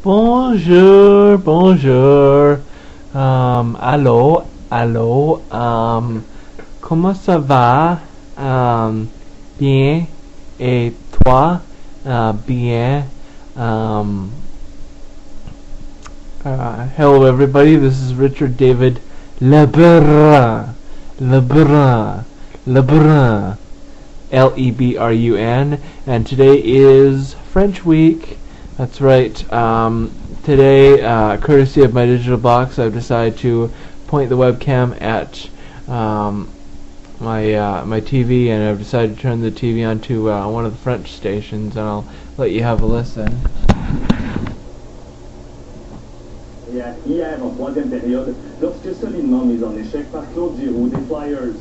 Bonjour, bonjour. Allô, allô. Comment ça va? Bien. Et toi? Bien. Um, Hello, everybody. This is Richard David Lebrun. Lebrun. Lebrun. Lebrun. And today is French Week. That's right. Today, courtesy of my digital box, I've decided to point the webcam at my TV, and I've decided to turn the TV onto one of the French stations, and I'll let you have a listen. Hier, en troisième période, lorsque solidement mis en échec par Claude Giroux des Flyers.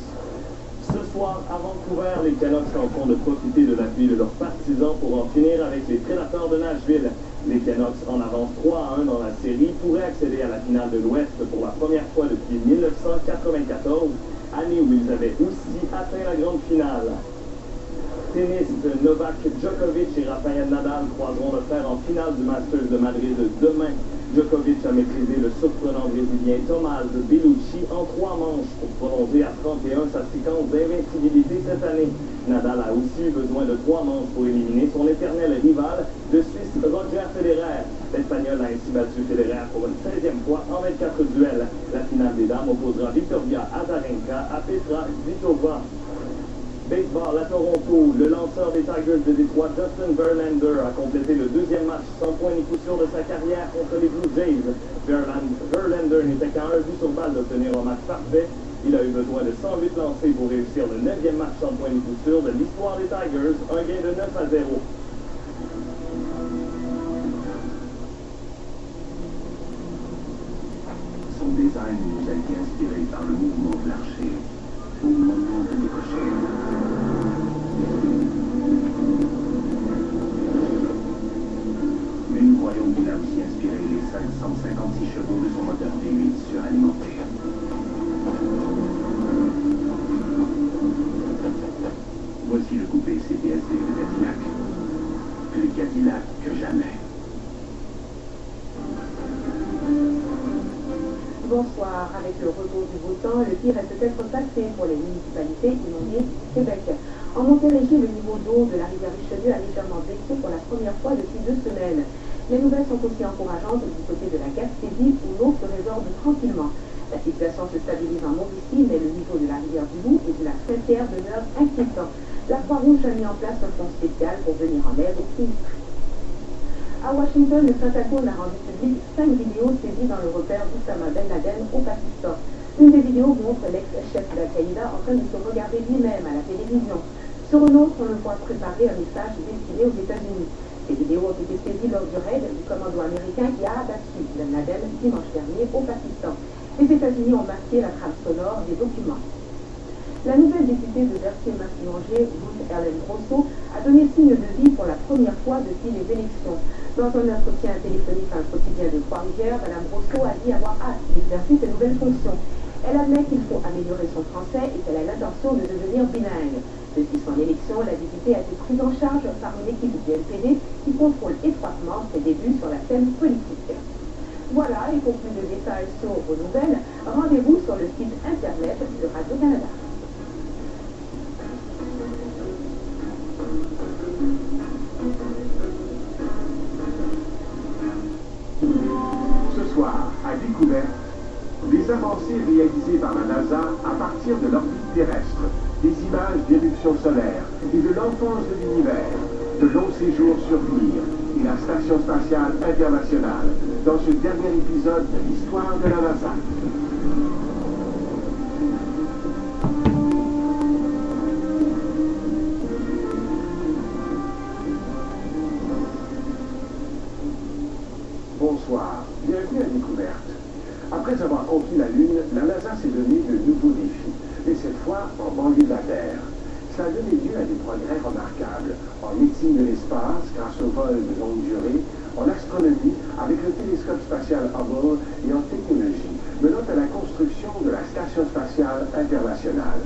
Ce soir, à Vancouver, les Canucks tenteront de profiter de l'appui de leurs partisans pour en finir avec les Prédateurs de Nashville. Les Canucks, en avance 3-1 dans la série, pourraient accéder à la finale de l'Ouest pour la première fois depuis 1994, année où ils avaient aussi atteint la grande finale. Tennis, Novak Djokovic et Rafael Nadal croiseront le fer en finale du Masters de Madrid demain. Djokovic a maîtrisé le surprenant brésilien Tomás Bellucci en 3 manches pour prolonger à 31 sa séquence d'invincibilité cette année. Nadal a aussi eu besoin de 3 manches pour éliminer son éternel rival, le Suisse Roger Federer. L'Espagnol a ainsi battu Federer pour une 16e fois en 24 duels. La finale des dames opposera Victoria Azarenka à Petra Kvitova. Baseball à Toronto, le lanceur des Tigers de Détroit, Justin Verlander, a complété le 2e match sans point ni coup sûr de sa carrière contre les Blue Jays. Verlander n'était qu'à un but sur balle d'obtenir un match parfait. Il a eu besoin de 108 lancés pour réussir le 9e match sans point ni coup sûr de l'histoire des Tigers, un gain de 9-0. Son design nous a été inspiré par le mouvement de l'archer au moment de décocher. Mais nous croyons qu'il a aussi inspiré les 556 chevaux de son moteur V8 suralimenté. Voici le coupé CTSV de Cadillac. Plus Cadillac que jamais. Bonsoir. Avec le retour du beau temps, le pire est peut-être passé pour les municipalités inondées du Québec. En Montérégie, le niveau d'eau de la rivière Richelieu a légèrement baissé pour la première fois depuis 2 semaines. Les nouvelles sont aussi encourageantes du côté de la Gaspésie, où l'eau se résorbe tranquillement. La situation se stabilise en Mauricie, mais le niveau de la rivière du Loup et de la Saint-Pierre demeure inquiétant. La Croix-Rouge a mis en place un fonds spécial pour venir en aide aux sinistrés. À Washington, le Pentagone a rendu public 5 vidéos saisies dans le repère d'Oussama Ben Laden au Pakistan. Une des vidéos montre l'ex-chef d'Al-Qaïda en train de se regarder lui-même à la télévision. Sur une autre, on le voit préparer un message destiné aux États-Unis. Ces vidéos ont été saisies lors du raid du commando américain qui a abattu Ben Laden dimanche dernier au Pakistan. Les États-Unis ont masqué la trame sonore des documents. La nouvelle députée de Berthier-Massignanger, Ruth Ellen Grosso, a donné signe de vie pour la première fois depuis les élections. Dans un entretien téléphonique à un quotidien de Trois-Rivières, Mme Grosso a dit avoir hâte d'exercer ses nouvelles fonctions. Elle admet qu'il faut améliorer son français et qu'elle a l'intention de devenir bilingue. Depuis son élection, la députée a été prise en charge par une équipe du NPD qui contrôle étroitement ses débuts sur la scène politique. Voilà, et pour plus de détails sur vos nouvelles, rendez-vous sur le site internet de Radio-Canada. Ce soir, à Découverte, des avancées réalisées par la NASA à partir de l'orbite terrestre, des images d'éruptions solaires et de l'enfance de l'univers, de longs séjours sur Mir et la Station spatiale internationale, dans ce dernier épisode de l'histoire de la NASA. Bonsoir, bienvenue à Découverte. Après avoir conquis la Lune, la NASA s'est donné de nouveaux défis, et cette fois en banlieue de la Terre. Ça a donné lieu à des progrès remarquables en médecine de l'espace grâce au vol de longue durée, en astronomie avec le télescope spatial Hubble et en technologie, menant à la construction de la Station spatiale internationale.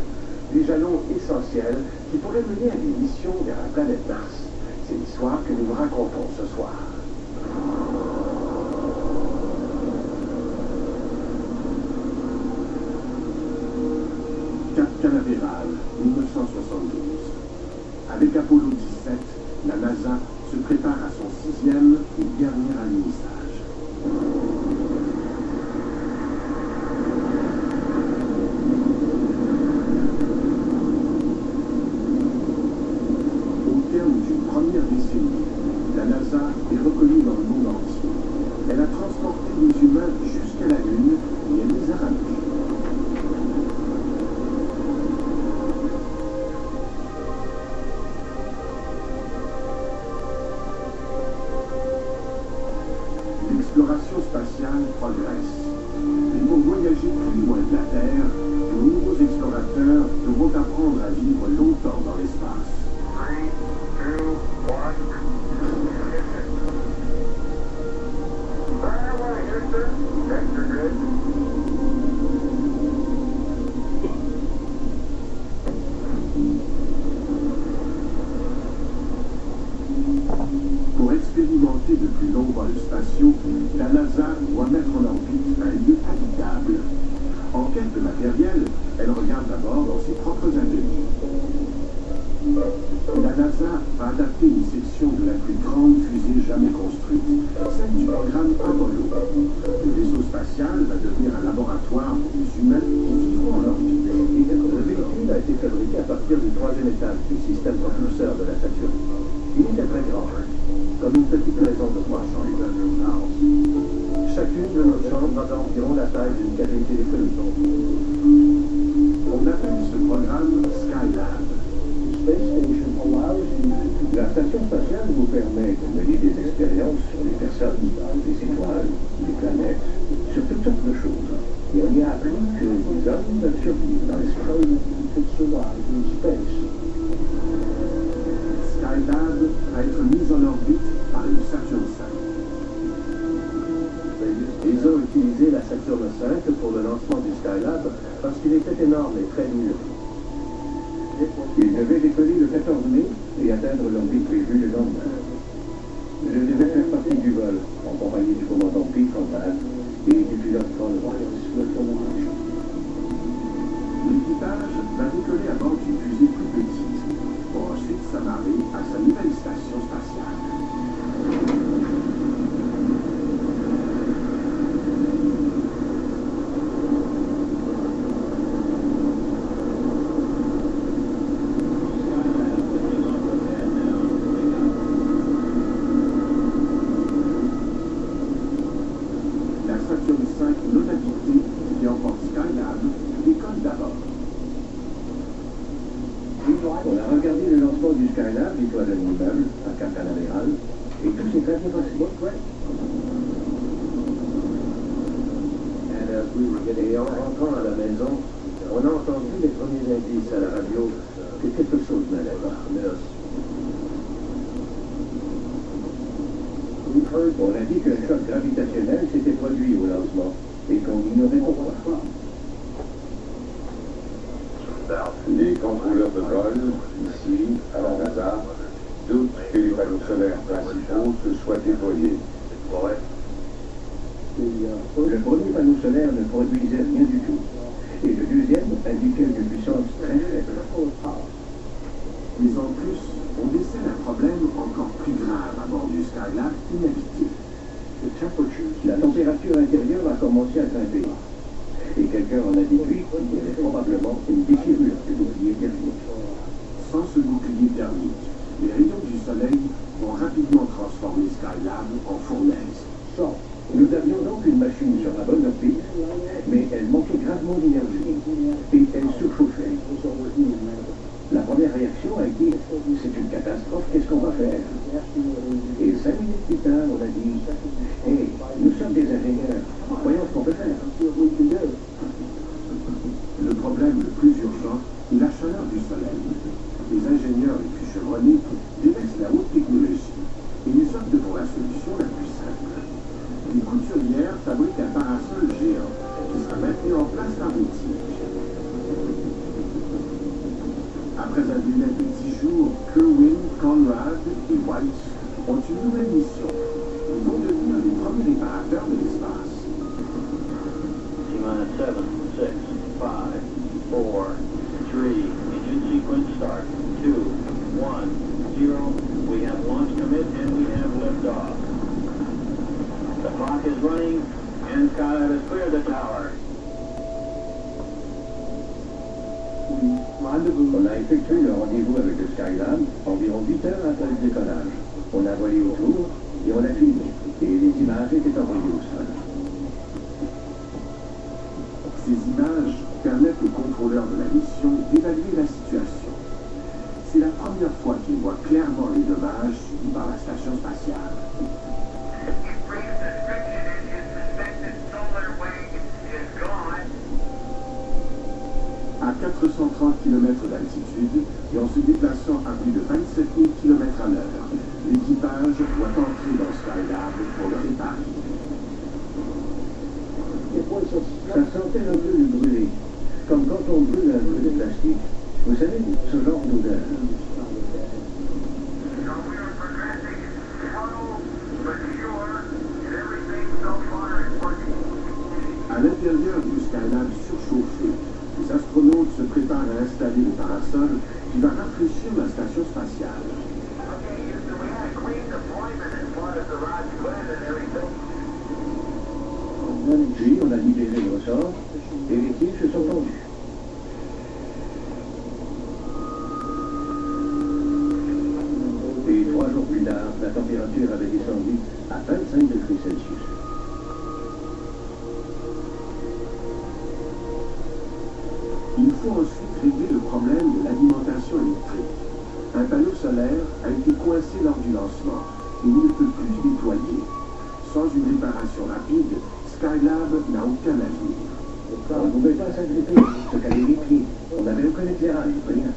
Des jalons essentiels qui pourraient mener à des missions vers la planète Mars. C'est l'histoire que nous vous racontons ce soir. prépare à son 6e et dernier alunissage. Au terme d'une première décennie, la NASA est reconnue dans le monde entier. Elle a transporté les humains jusqu'à la Lune et elle les a ramenés. L'exploration spatiale progresse. Et pour voyager plus loin de la Terre, de nouveaux explorateurs devront apprendre à vivre longtemps dans l'espace. 3, 2, 1. Fire away, Houston. Vector grid. Pour expérimenter de plus longs vols spatiaux, la NASA doit mettre en orbite un lieu habitable. En quête de matériel, elle regarde d'abord dans ses propres ateliers. La NASA va adapter une section de la plus grande fusée jamais construite, celle du programme Apollo. Le vaisseau spatial va devenir un laboratoire pour les humains qui vivront en orbite. Le véhicule a été fabriqué à partir du 3e étage du système propulseur de la Saturne. Il était très grand, comme une petite maison de 300 litres. Chacune de nos chambres a environ la taille d'une cabine téléphonique. On appelle ce programme Skylab. La station spatiale vous permet de mener des expériences sur les personnes, les étoiles, les planètes, sur toutes sortes de choses. Et on y a appris que les hommes peuvent survivre dans l'espace. Skylab va être mise en orbite par une Saturn V. Ils ont utilisé la Saturn V pour le lancement du Skylab parce qu'il était énorme et très dur. Ils devaient décoller le 14 mai et atteindre l'orbite prévue le lendemain. Je devais faire partie du vol, en compagnie du commandant Pete Conrad et du pilote Paul Royce. L'équipage va décoller à bord d'une fusée plus petite, pour ensuite s'amarrer à sa nouvelle station spatiale. La Saturn V non habitée qui emporte Skylab décolle d'abord. On a regardé le lancement du Skylab, l'étoile d'un immeuble, à Cap Canaveral, et tout s'est très bien passé. Et en rentrant à la maison, on a entendu les premiers indices à la radio que quelque chose n'allait pas. On a dit qu'un choc gravitationnel s'était produit au lancement et qu'on ignorait pourquoi. Les contrôleurs de vol, ici, à la NASA, doutent que les panneaux solaires principaux se soient déployés. Le premier panneau solaire ne produisait rien du tout. Et le deuxième indiquait une puissance très faible. Mais en plus, on décèle un problème encore plus grave à bord du Skylab inhabité. La température intérieure a commencé à grimper. Et quelqu'un en a déduit qu'il y avait probablement une déchirure du bouclier thermique. Sans ce bouclier thermique, les rayons du soleil vont rapidement transformer Skylab en fournaise. Nous avions donc une machine sur la bonne orbite, mais elle manquait gravement d'énergie et elle surchauffait. La première réaction a été « c'est une catastrophe, qu'est-ce qu'on va faire ?» Et 5 minutes plus tard, on a dit « Hé, nous sommes des ingénieurs, voyons ce qu'on peut faire. » Le problème le plus urgent est la chaleur du soleil. Les ingénieurs les plus chevronnés délaissent la haute technologie et ils optent pour la solution la plus simple. Les couturières fabriquent un parasol géant qui sera maintenu en place par des tiges. Après un délai de 10 jours, Kerwin, Conrad et White ont une nouvelle mission. Ils vont devenir les premiers réparateurs de l'espace. T-minus 7, 6, 5, 4, 3, engine sequence start, 2, 1, 0. We have launch commit and we have liftoff. The clock is running, and Skylab has cleared the tower. On a effectué le rendez-vous avec le Skylab environ 8 heures après le décollage. On a volé autour et on a filmé. Et les images étaient envoyées au sol. Ces images permettent aux contrôleurs de la mission d'évaluer la situation. C'est la première fois qu'ils voient clairement les dommages subis par la station spatiale. À 430 km d'altitude et en se déplaçant à plus de 27 000 km/h, l'équipage doit entrer dans Skylab pour le réparer. Ça sentait un peu le brûlé, comme quand on brûle un peu de plastique. Vous savez, ce genre d'odeur. À l'intérieur du Skylab surchauffé, les astronautes se préparent à installer le parasol qui va rafraîchir la station spatiale. Puis on a libéré le ressort et les tiges se sont tendus. Et 3 jours plus tard, la température avait descendu à 25 degrés Celsius. Il faut ensuite régler le problème de l'alimentation électrique. Un panneau solaire a été coincé lors du lancement et il ne peut plus déployer. Sans une réparation rapide, Skylab n'a aucun avenir. On ne pouvait pas s'agripper, se caler les pieds. On n'avait aucun éclairage, rien.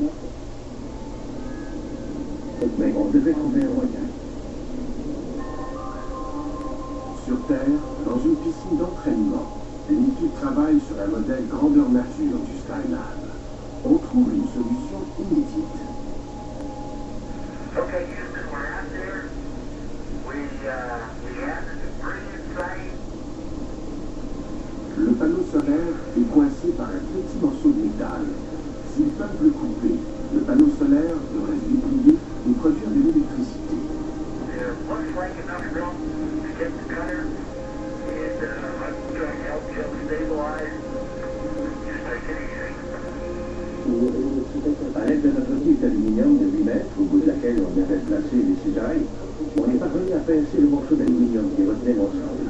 Mais on devait trouver un moyen. Sur Terre, dans une piscine d'entraînement, une équipe travaille sur un modèle grandeur nature du Skylab. On trouve une solution inédite. Okay, Houston, we're out there. We have the debris inside. Le panneau solaire est coincé par un petit morceau de métal. S'ils peuvent le couper, le panneau solaire devrait se déplier et produire de l'électricité. There looks like enough room to get the cutter, and I'm trying to help Jim stabilize. Just take it easy. À l'aide de notre tige d'aluminium de 8 mètres, au bout de laquelle on avait placé les cisailles, on est parvenu à pincer le morceau d'aluminium qui retenait l'ensemble.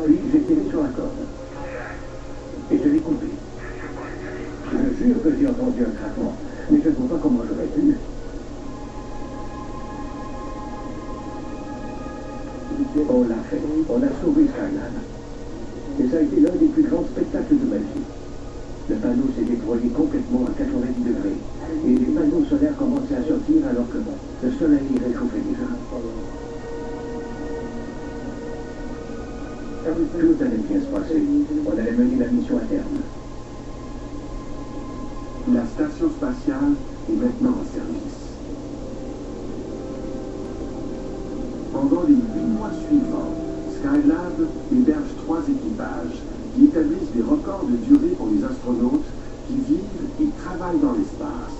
Puis j'ai tiré sur la corde. Et je l'ai coupé. Je jure que j'ai entendu un craquement, mais je ne vois pas comment j'aurais pu. On l'a fait. On a sauvé Skylab. Et ça a été l'un des plus grands spectacles de ma vie. Le panneau s'est déployé complètement à 90 degrés. Et les panneaux solaires commençaient à sortir alors que le soleil réchauffait déjà. Tout allait bien se passer. On allait mener la mission à terme. La station spatiale est maintenant en service. Pendant les 8 mois suivants, Skylab héberge 3 équipages qui établissent des records de durée pour les astronautes qui vivent et travaillent dans l'espace.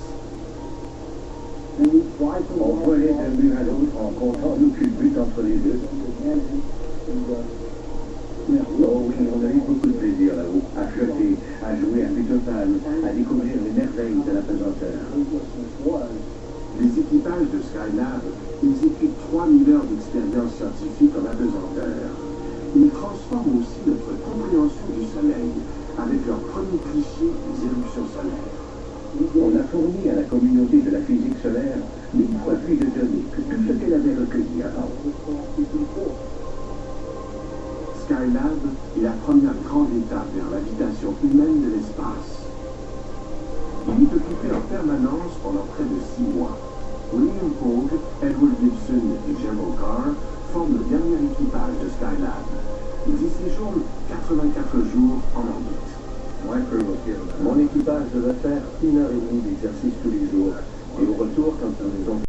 On volait d'un but à l'autre en comptant aucune but entre les deux. Oh oui, on a eu beaucoup de plaisir là-haut, à flotter, à jouer à Butopan, à découvrir les merveilles de la pesanteur. Les équipages de Skylab exécutent 3000 heures d'expérience scientifique en apesanteur. Ils transforment aussi notre compréhension du Soleil avec leur premier cliché des éruptions solaires. On a fourni à la communauté de la physique solaire 1000 fois plus de données que tout ce qu'elle avait recueilli avant. Skylab est la première grande étape vers l'habitation humaine de l'espace. Il est occupé en permanence pendant près de 6 mois. William Pogue, Edward Gibson et Gerald Carr forment le dernier équipage de Skylab. Ils y séjournent 84 jours en orbite. Mon équipage devait faire 1h30 d'exercice tous les jours. Et au retour, quand nous les ont